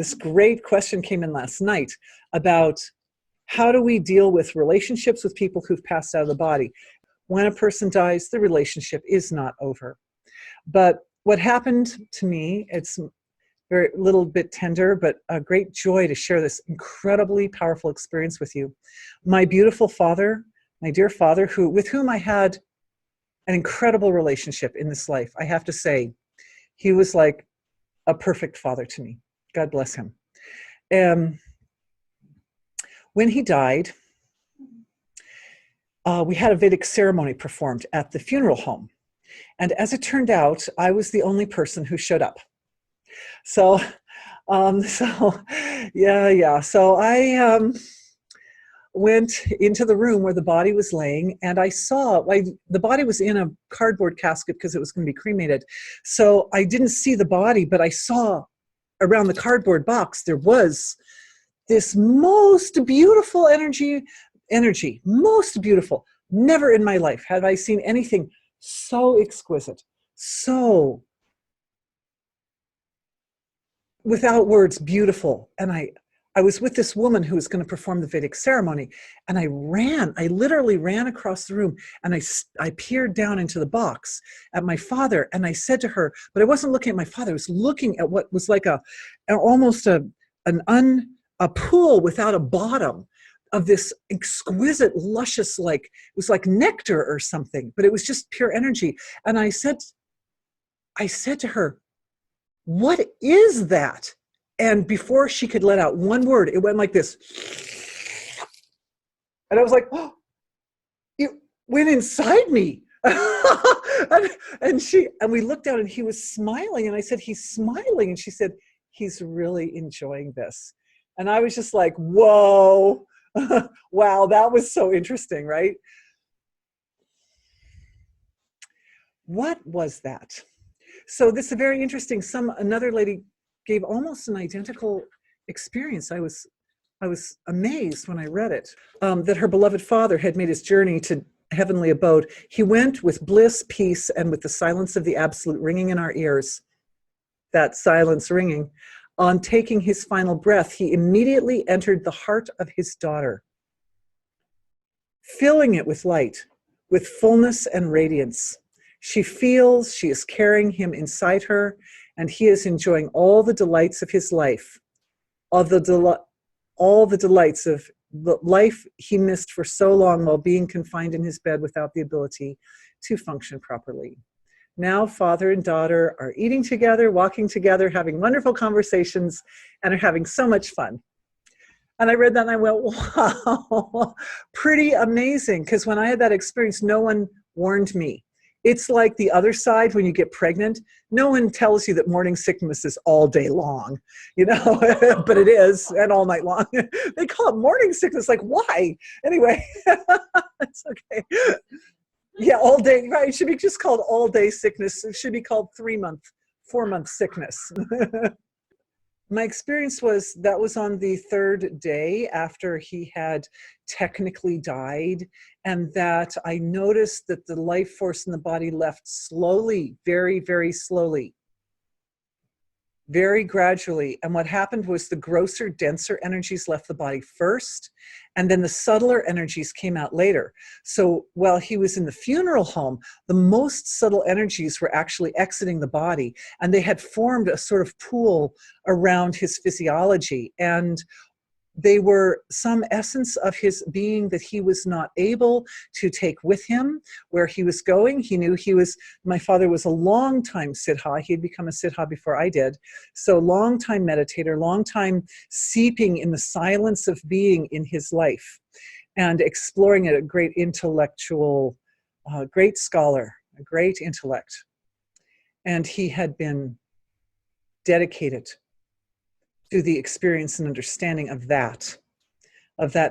this great question came in last night about how do we deal with relationships with people who've passed out of the body? When a person dies, the relationship is not over. But what happened to me, it's very little bit tender, but a great joy to share this incredibly powerful experience with you. My beautiful father, my dear father, with whom I had an incredible relationship in this life. I have to say, he was like a perfect father to me. God bless him. When he died, we had a Vedic ceremony performed at the funeral home. And as it turned out, I was the only person who showed up. So I went into the room where the body was laying, and I saw, the body was in a cardboard casket because it was going to be cremated. So I didn't see the body, but I saw around the cardboard box, there was this most beautiful energy, most beautiful. Never in my life have I seen anything so exquisite, so without words, beautiful. And I was with this woman who was going to perform the Vedic ceremony, and I literally ran across the room, and I peered down into the box at my father, and I said to her, but I wasn't looking at my father, I was looking at what was like almost a pool without a bottom of this exquisite, luscious, it was like nectar or something, but it was just pure energy. And I said to her, what is that? And before she could let out one word, it went like this. And I was like, oh, it went inside me. and we looked out, and he was smiling. And I said, he's smiling. And she said, he's really enjoying this. And I was just like, whoa, wow, that was so interesting, right? What was that? So this is very interesting. Another lady gave almost an identical experience. I was amazed when I read it, that her beloved father had made his journey to heavenly abode. He went with bliss, peace, and with the silence of the absolute ringing in our ears, that silence ringing. On taking his final breath, he immediately entered the heart of his daughter, filling it with light, with fullness and radiance. She feels she is carrying him inside her, and he is enjoying all the delights of his life, all the delights of the life he missed for so long while being confined in his bed without the ability to function properly. Now father and daughter are eating together, walking together, having wonderful conversations, and are having so much fun. And I read that and I went, wow, pretty amazing. Because when I had that experience, no one warned me. It's like the other side when you get pregnant. No one tells you that morning sickness is all day long, but it is, and all night long. They call it morning sickness. Like, why? Anyway, it's okay. Yeah, all day, right? It should be just called all day sickness. It should be called 4-month sickness. My experience was that was on the third day after he had technically died, and that I noticed that the life force in the body left slowly, very, very slowly, very gradually. And what happened was the grosser, denser energies left the body first, and then the subtler energies came out later. So while he was in the funeral home, the most subtle energies were actually exiting the body, and they had formed a sort of pool around his physiology. And they were some essence of his being that he was not able to take with him where he was going. He knew my father was a long time Siddha. He had become a Siddha before I did. So long time meditator, long time seeping in the silence of being in his life and exploring it, a great intellectual, great scholar, a great intellect. And he had been dedicated to the experience and understanding of that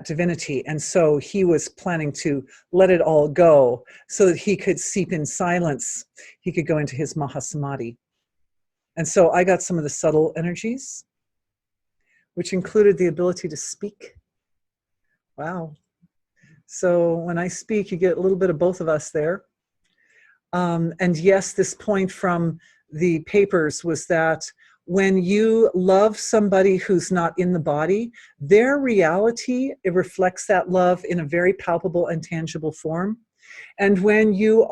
divinity. And so he was planning to let it all go so that he could seep in silence. He could go into his Mahasamadhi. And so I got some of the subtle energies, which included the ability to speak. Wow. So when I speak, you get a little bit of both of us there. And yes, this point from the papers was that when you love somebody who's not in the body, their reality, it reflects that love in a very palpable and tangible form. And when you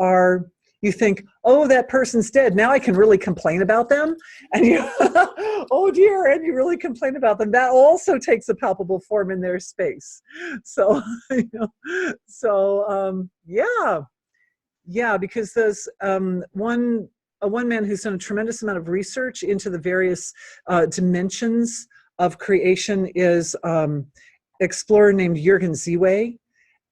think, oh, that person's dead, now I can really complain about them. And you, oh dear, and you really complain about them. That also takes a palpable form in their space. So, yeah, because there's one man who's done a tremendous amount of research into the various dimensions of creation is explorer named Jürgen Ziwe.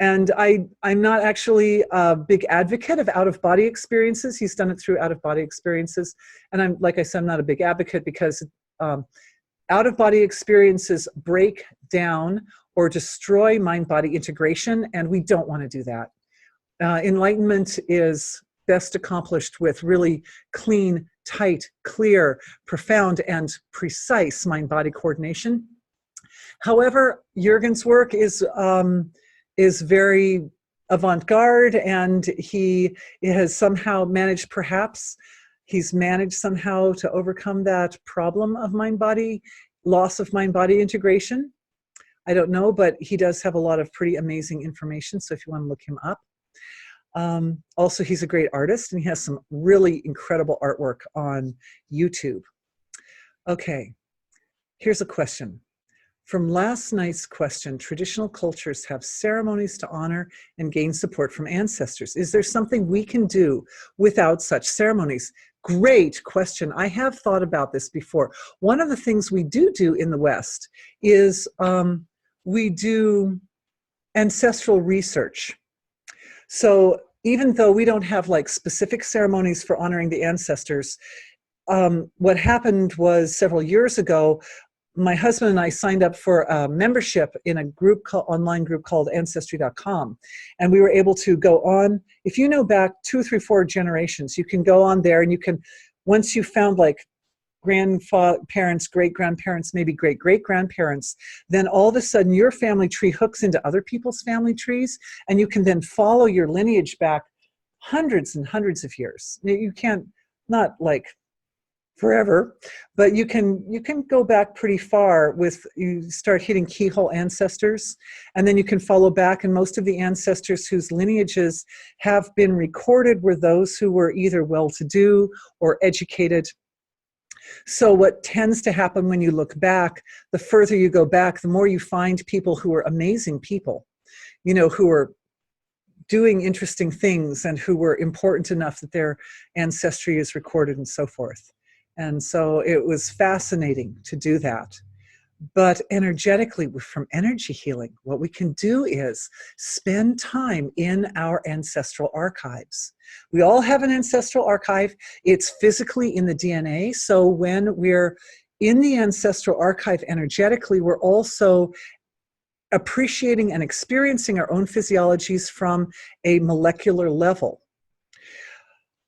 And I'm not actually a big advocate of out-of-body experiences. He's done it through out-of-body experiences. And like I said, I'm not a big advocate because out-of-body experiences break down or destroy mind-body integration, and we don't want to do that. Enlightenment is best accomplished with really clean, tight, clear, profound, and precise mind-body coordination. However, Jürgen's work is very avant-garde, and he has somehow managed, he's managed somehow to overcome that problem of mind-body, loss of mind-body integration. I don't know, but he does have a lot of pretty amazing information, so if you want to look him up. Also, he's a great artist, and he has some really incredible artwork on YouTube. Okay, here's a question. From last night's question, traditional cultures have ceremonies to honor and gain support from ancestors. Is there something we can do without such ceremonies? Great question. I have thought about this before. One of the things we do in the West is we do ancestral research. So even though we don't have like specific ceremonies for honoring the ancestors, what happened was several years ago, my husband and I signed up for a membership in a online group called Ancestry.com. And we were able to go on, if you know back 2, 3, 4 generations, you can go on there and you can, once you found like grandparents, great-grandparents, maybe great-great-grandparents, then all of a sudden your family tree hooks into other people's family trees, and you can then follow your lineage back hundreds and hundreds of years. You can't, not like forever, but you can go back pretty far with, you start hitting keyhole ancestors, and then you can follow back, and most of the ancestors whose lineages have been recorded were those who were either well-to-do or educated. So what tends to happen when you look back, the further you go back, the more you find people who are amazing people, you know, who are doing interesting things and who were important enough that their ancestry is recorded and so forth. And so it was fascinating to do that. But energetically, from energy healing, what we can do is spend time in our ancestral archives. We all have an ancestral archive. It's physically in the DNA. So when we're in the ancestral archive energetically, we're also appreciating and experiencing our own physiologies from a molecular level.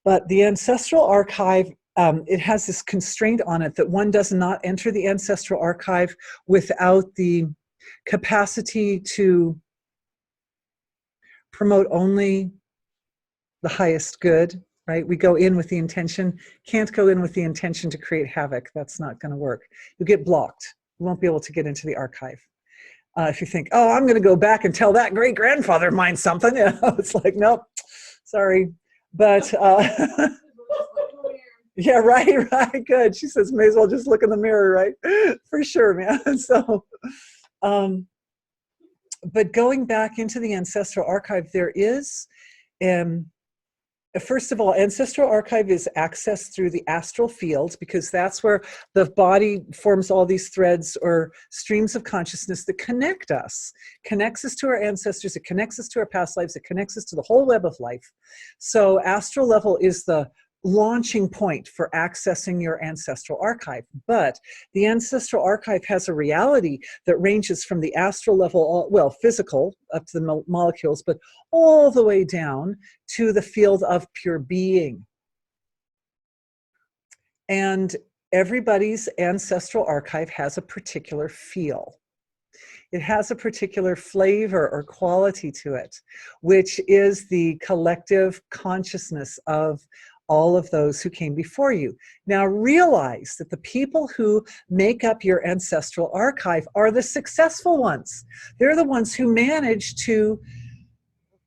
But the ancestral archive, it has this constraint on it that one does not enter the ancestral archive without the capacity to promote only the highest good, right? We go in with the intention, can't go in with the intention to create havoc. That's not going to work. You get blocked. You won't be able to get into the archive. If you think, oh, I'm going to go back and tell that great-grandfather of mine something, you know, it's like, nope, sorry. But yeah, right, good. She says, may as well just look in the mirror, right? For sure, man. So, but going back into the ancestral archive, there is, first of all, ancestral archive is accessed through the astral field, because that's where the body forms all these threads or streams of consciousness that connects us to our ancestors, it connects us to our past lives, it connects us to the whole web of life. So astral level is the launching point for accessing your ancestral archive. But the ancestral archive has a reality that ranges from the astral level, well, physical, up to the molecules, but all the way down to the field of pure being. And everybody's ancestral archive has a particular feel. It has a particular flavor or quality to it, which is the collective consciousness of all of those who came before you. Now realize that the people who make up your ancestral archive are the successful ones. They're the ones who manage to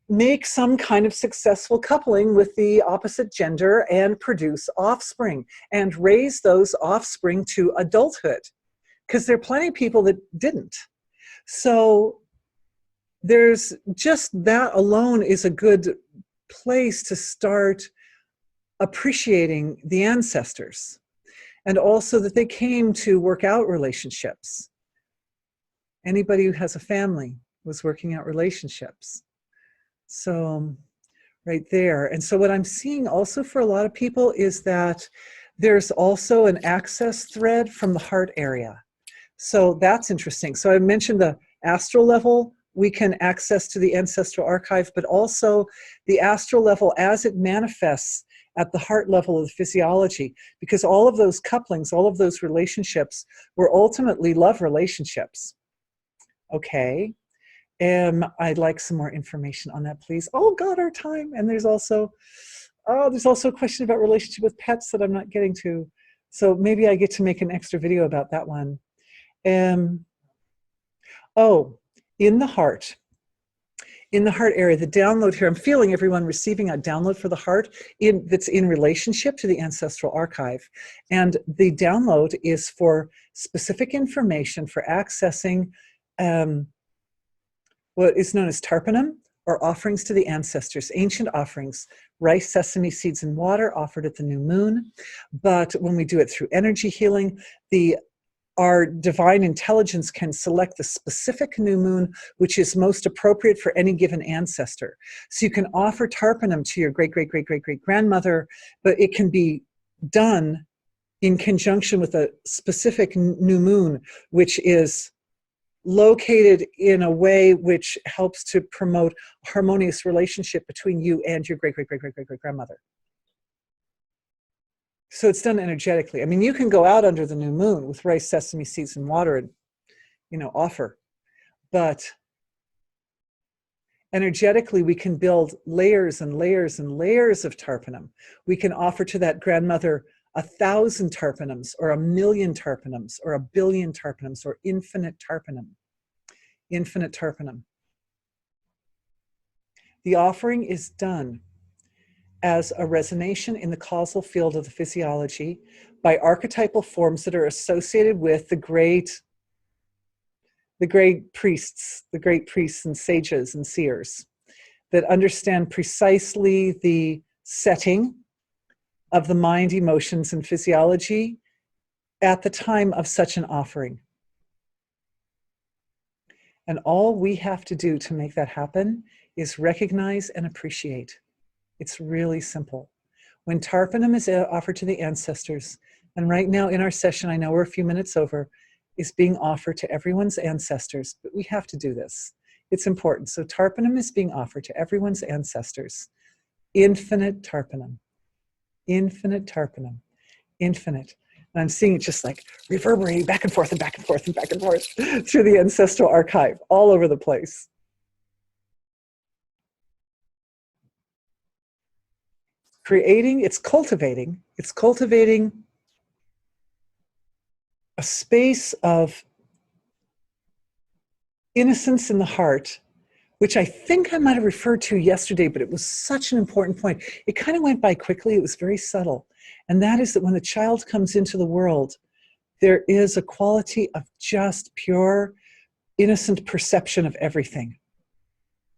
make some kind of successful coupling with the opposite gender and produce offspring and raise those offspring to adulthood, because there are plenty of people that didn't. So there's just that alone is a good place to start appreciating the ancestors, and also that they came to work out relationships. Anybody who has a family was working out relationships. So right there. And so what I'm seeing also for a lot of people is that there's also an access thread from the heart area. So that's interesting. So I mentioned the astral level, we can access to the ancestral archive, but also the astral level as it manifests at the heart level of the physiology, because all of those couplings, all of those relationships were ultimately love relationships. Okay. I'd like some more information on that, please. Oh God, our time. And there's also a question about relationship with pets that I'm not getting to. So maybe I get to make an extra video about that one. In the heart area, the download here, I'm feeling everyone receiving a download for the heart that's in relationship to the ancestral archive. And the download is for specific information for accessing what is known as tarpanum, or offerings to the ancestors, ancient offerings, rice, sesame seeds, and water offered at the new moon. But when we do it through energy healing, our divine intelligence can select the specific new moon which is most appropriate for any given ancestor. So you can offer tarpanum to your great-great-great-great-great-grandmother, but it can be done in conjunction with a specific new moon, which is located in a way which helps to promote a harmonious relationship between you and your great-great-great-great-great-grandmother. So it's done energetically. I mean, you can go out under the new moon with rice, sesame seeds, and water and, offer. But energetically, we can build layers and layers and layers of tarpanum. We can offer to that grandmother 1,000 tarpanums, or 1,000,000 tarpanums, or 1,000,000,000 tarpanums, or infinite tarpanum. Infinite tarpanum. The offering is done as a resonation in the causal field of the physiology by archetypal forms that are associated with the great priests and sages and seers that understand precisely the setting of the mind, emotions, and physiology at the time of such an offering. And all we have to do to make that happen is recognize and appreciate. It's really simple. When tarpanum is offered to the ancestors, and right now in our session, I know we're a few minutes over, is being offered to everyone's ancestors, but we have to do this. It's important. So tarpanum is being offered to everyone's ancestors. Infinite tarpanum. Infinite tarpanum. Infinite. And I'm seeing it just like reverberating back and forth and back and forth and back and forth through the ancestral archive all over the place. It's cultivating a space of innocence in the heart, which I think I might have referred to yesterday, but it was such an important point. It kind of went by quickly. It was very subtle. And that is that when the child comes into the world, there is a quality of just pure, innocent perception of everything.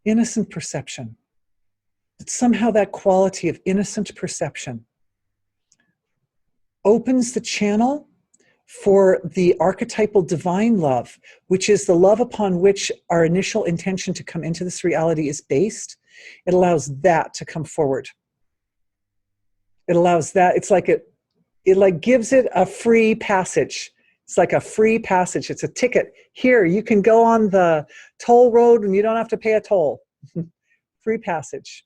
Innocent perception. But somehow that quality of innocent perception opens the channel for the archetypal divine love, which is the love upon which our initial intention to come into this reality is based. It allows that to come forward. It allows that. It's like it gives it a free passage. It's like a free passage. It's a ticket. Here, you can go on the toll road and you don't have to pay a toll. Free passage.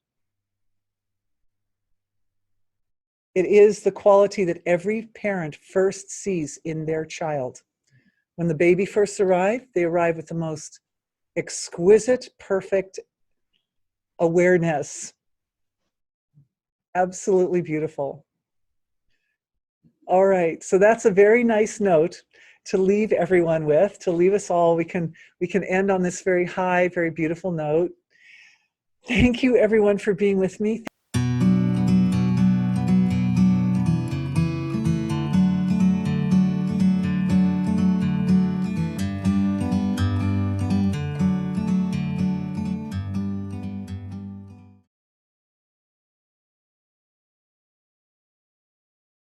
It is the quality that every parent first sees in their child. When the baby first arrives, they arrive with the most exquisite, perfect awareness Absolutely beautiful. All right, so that's a very nice note to leave everyone with, to leave us all. We can end on this very high, very beautiful note. Thank you everyone for being with me.